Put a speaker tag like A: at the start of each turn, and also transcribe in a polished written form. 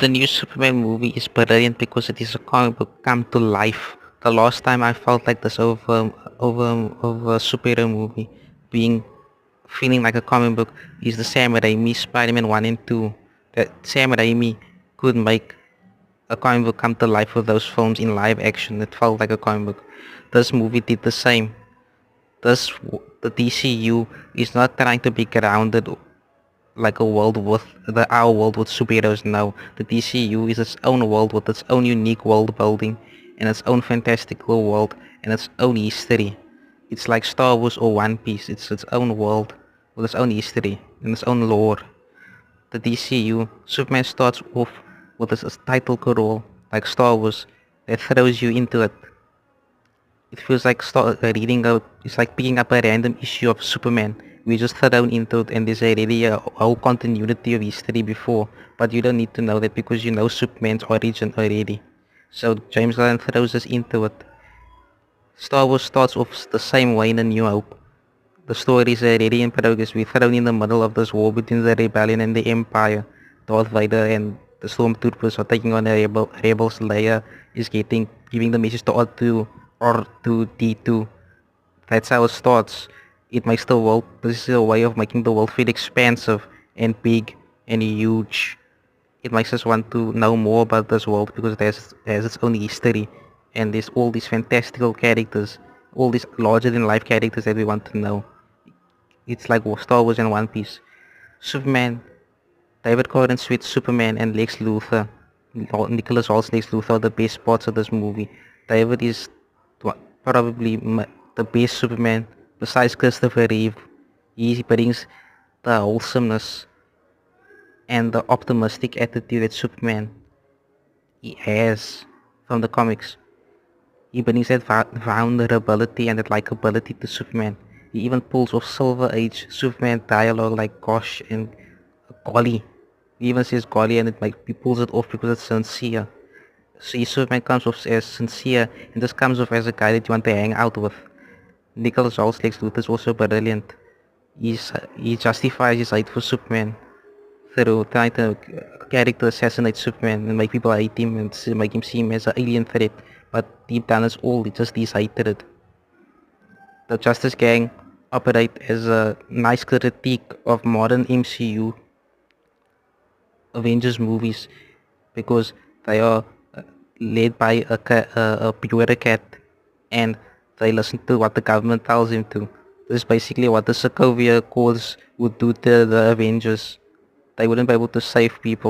A: The new Superman movie is brilliant because it is a comic book come to life. The last time I felt like this over a superhero movie being feeling like a comic book is the Sam Raimi Spider-Man 1 and 2. That Sam Raimi could make a comic book come to life with those films in live action. It felt like a comic book. This movie did the same. The DCU is not trying to be grounded like a world with our world with superheroes now. The DCU is its own world with its own unique world building and its own fantastical world and its own history. It's like Star Wars or One Piece. It's its own world with its own history and its own lore. The DCU, Superman starts off with its title role like Star Wars that throws you into it. It feels like it's like picking up a random issue of Superman. We just thrown into it and there's already a whole continuity of history before, but you don't need to know that because you know Superman's origin already. So James Gunn throws us into it. Star Wars starts off the same way in A New Hope. The story is already in progress. We're thrown in the middle of this war between the rebellion and the Empire. Darth Vader and the Stormtroopers are taking on the rebels. Leia is giving the message to R2D2. That's how it starts. It makes the world. This is a way of making the world feel expansive and big and huge. It makes us want to know more about this world because it has its own history and there's all these fantastical characters, all these larger than life characters that we want to know. It's like Star Wars and One Piece. Superman, David Gordon Sweet's Superman and Lex Luthor, Nicholas Holt's Lex Luthor are the best parts of this movie. David is probably the best Superman besides Christopher Reeve. He brings the wholesomeness and the optimistic attitude that Superman he has from the comics. He brings that vulnerability and that likability to Superman. He even pulls off Silver Age Superman dialogue like gosh and golly. He even says golly and he pulls it off because it's sincere. See, Superman comes off as sincere and this comes off as a guy that you want to hang out with. Nicholas Holt's Lex Luthor is also brilliant. He justifies his hate for Superman through trying to character assassinate Superman and make people hate him and make him seem as an alien threat. But deep down it's all just his hatred. The Justice Gang operate as a nice critique of modern MCU Avengers movies because they are led by a bureaucrat and they listen to what the government tells him to. This is basically what the Sokovia Accords would do to the Avengers. They wouldn't be able to save people.